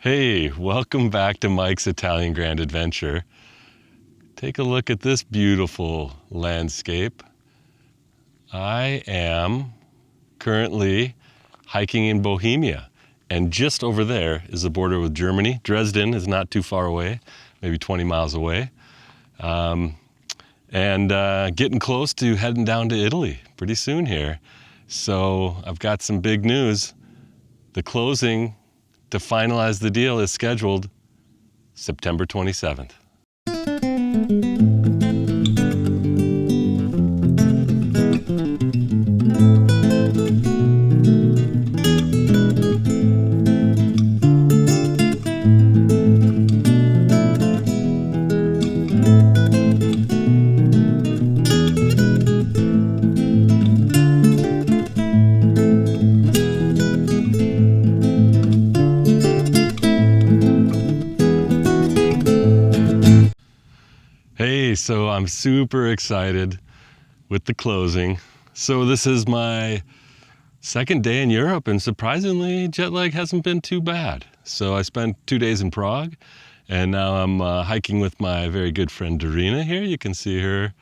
Hey, welcome back to Mike's Italian Grand Adventure. Take a look at this beautiful landscape. I am currently hiking in Bohemia, and just over there is the border with Germany. Dresden is not too far away, maybe 20 miles away. Getting close to heading down to Italy pretty soon here. So I've got some big news. The closing to finalize the deal is scheduled September 27th. Hey, so I'm super excited with the closing. So this is my second day in Europe, and surprisingly, jet lag hasn't been too bad. So I spent 2 days in Prague, and now I'm hiking with my very good friend Dorina here. You can see her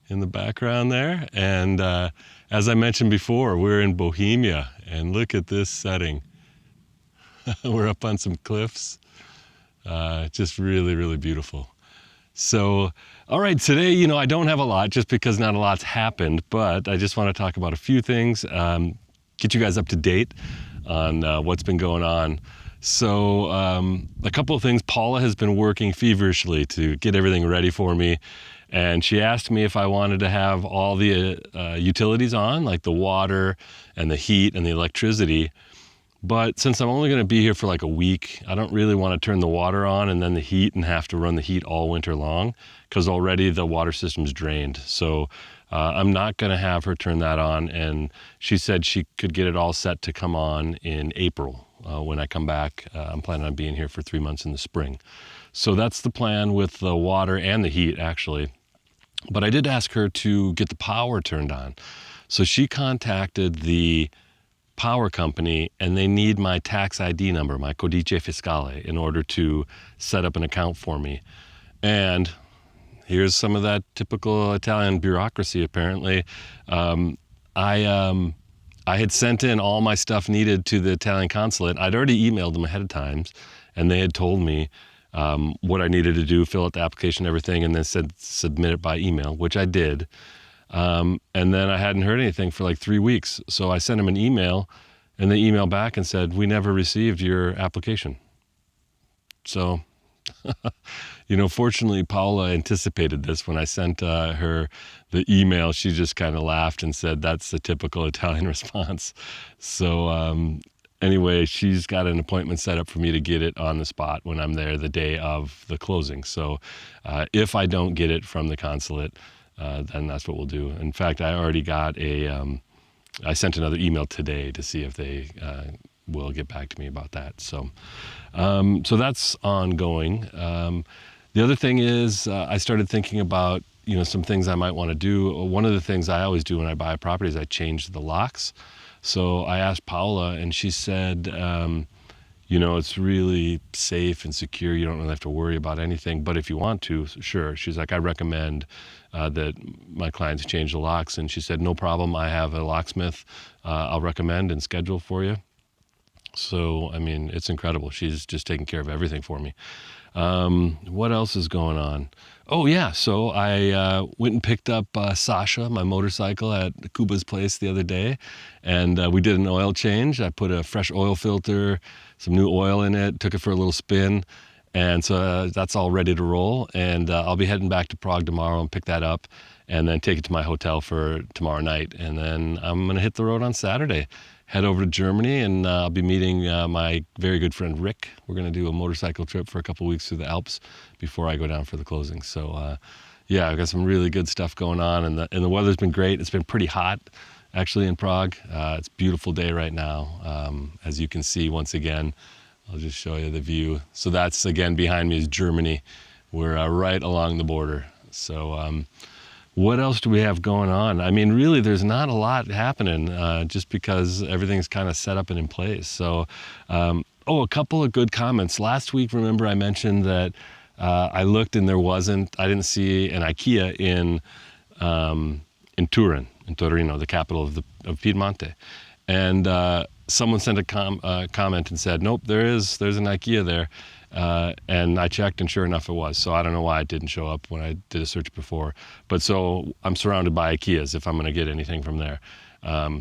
in the background there. And as I mentioned before, we're in Bohemia, and look at this setting. We're up on some cliffs. Just really, really beautiful. So, all right, today, I don't have a lot just because not a lot's happened, but I just want to talk about a few things, get you guys up to date on what's been going on. So, a couple of things. Paula has been working feverishly to get everything ready for me, and she asked me if I wanted to have all the utilities on, like the water and the heat and the electricity. But since I'm only going to be here for like a week, I don't really want to turn the water on and then the heat and have to run the heat all winter long because already the water system's drained. So I'm not going to have her turn that on. And she said she could get it all set to come on in April when I come back. I'm planning on being here for 3 months in the spring. So that's the plan with the water and the heat, actually. But I did ask her to get the power turned on. So she contacted the power company, and they need my tax ID number, my codice fiscale, in order to set up an account for me. And here's some of that typical Italian bureaucracy, apparently. I had sent in all my stuff needed to the Italian consulate. I'd already emailed them ahead of time, and they had told me what I needed to do, fill out the application, everything, and then said submit it by email, which I did. And then I hadn't heard anything for like 3 weeks. So I sent them an email, and they emailed back and said, we never received your application. So, fortunately, Paula anticipated this. When I sent her the email, she just kind of laughed and said, that's the typical Italian response. So anyway, she's got an appointment set up for me to get it on the spot when I'm there the day of the closing. So if I don't get it from the consulate, then that's what we'll do. In fact, I already got I sent another email today to see if they will get back to me about that. So that's ongoing. The other thing is I started thinking about, some things I might want to do. One of the things I always do when I buy a property is I change the locks. So I asked Paula, and she said, it's really safe and secure. You don't really have to worry about anything. But if you want to, sure. She's like, I recommend that my clients change the locks. And she said, no problem. I have a locksmith I'll recommend and schedule for you. So, it's incredible. She's just taking care of everything for me. What else is going on? Oh, yeah. So I went and picked up Sasha, my motorcycle, at Kuba's place the other day. And we did an oil change. I put a fresh oil filter, some new oil in it, took it for a little spin. And so that's all ready to roll. And I'll be heading back to Prague tomorrow and pick that up and then take it to my hotel for tomorrow night. And then I'm going to hit the road on Saturday, head over to Germany, and I'll be meeting my very good friend Rick. We're going to do a motorcycle trip for a couple of weeks through the Alps before I go down for the closing. So yeah, I've got some really good stuff going on, and the weather's been great. It's been pretty hot actually in Prague. It's a beautiful day right now. As you can see, once again, I'll just show you the view. So that's, again, behind me is Germany. We're right along the border. So what else do we have going on? Really, there's not a lot happening just because everything's kind of set up and in place. So, a couple of good comments. Last week, remember I mentioned that I looked and I didn't see an IKEA in Torino, the capital of Piedmonte. And someone sent a comment and said, nope, there's an IKEA there. And I checked, and sure enough it was. So I don't know why it didn't show up when I did a search before. But so I'm surrounded by IKEAs if I'm going to get anything from there. A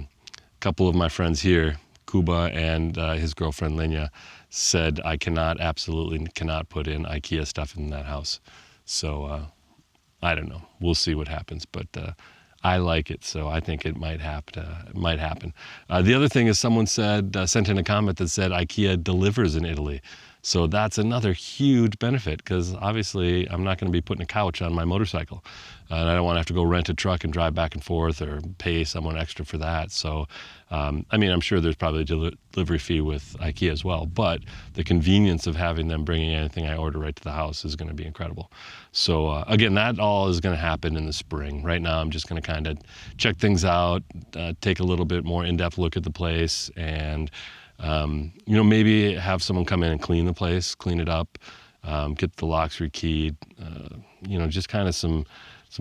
couple of my friends here, Kuba and his girlfriend Lenya, said I absolutely cannot put in IKEA stuff in that house. So I don't know. We'll see what happens. But I like it, so I think it might happen. The other thing is someone sent in a comment that said IKEA delivers in Italy. So that's another huge benefit, because obviously I'm not going to be putting a couch on my motorcycle. And I don't want to have to go rent a truck and drive back and forth or pay someone extra for that. So, I'm sure there's probably a delivery fee with IKEA as well, but the convenience of having them bringing anything I order right to the house is going to be incredible. So again, that all is going to happen in the spring. Right now, I'm just going to kind of check things out, take a little bit more in-depth look at the place, and maybe have someone come in and clean the place, clean it up, get the locks rekeyed, just kind of some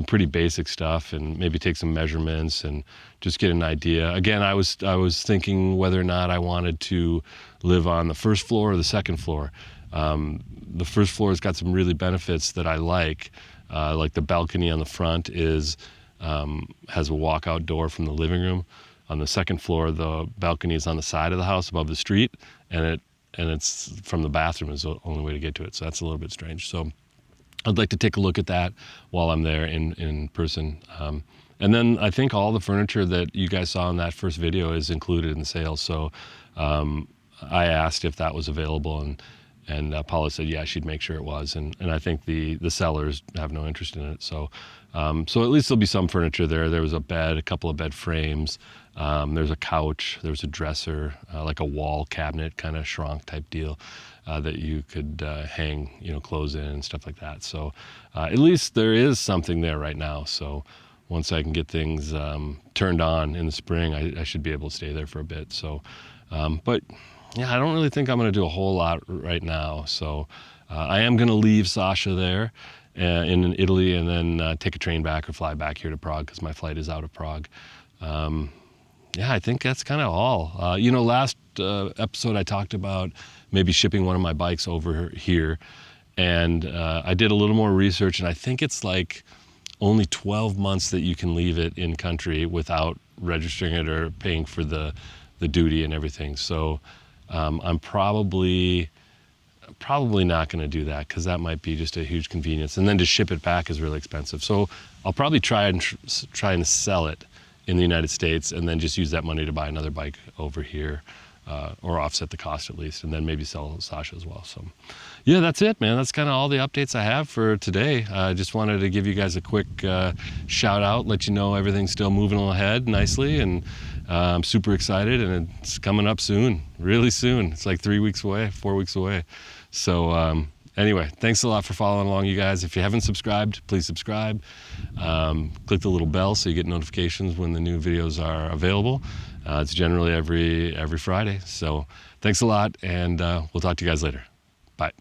pretty basic stuff, and maybe take some measurements and just get an idea. Again, I was thinking whether or not I wanted to live on the first floor or the second floor. The first floor has got some really benefits that I like the balcony on the front has a walkout door from the living room. On the second floor, the balcony is on the side of the house above the street, and it's from the bathroom is the only way to get to it. So that's a little bit strange. So I'd like to take a look at that while I'm there in person. And then I think all the furniture that you guys saw in that first video is included in the sale. So I asked if that was available, and Paula said, yeah, she'd make sure it was. And I think the sellers have no interest in it. So at least there'll be some furniture there. There was a bed, a couple of bed frames. There's a couch. There's a dresser, like a wall cabinet kind of shrunk type deal that you could hang, clothes in and stuff like that. So at least there is something there right now. So once I can get things turned on in the spring, I should be able to stay there for a bit. So, but yeah, I don't really think I'm going to do a whole lot right now. So I am going to leave Sasha there in Italy, and then take a train back or fly back here to Prague, because my flight is out of Prague. Yeah, I think that's kind of all. Last episode I talked about maybe shipping one of my bikes over here, and I did a little more research, and I think it's like only 12 months that you can leave it in country without registering it or paying for the duty and everything. So I'm probably not going to do that, because that might be just a huge convenience, and then to ship it back is really expensive. So I'll probably try and sell it in the United States, and then just use that money to buy another bike over here, or offset the cost at least, and then maybe sell Sasha as well. So yeah, that's it, man. That's kind of all the updates I have for today. I just wanted to give you guys a quick shout out, let you know everything's still moving ahead nicely, and I'm super excited, and it's coming up soon, really soon. It's like 4 weeks away. So anyway, thanks a lot for following along, you guys. If you haven't subscribed, please subscribe. Click the little bell so you get notifications when the new videos are available. It's generally every Friday. So thanks a lot, and we'll talk to you guys later. Bye.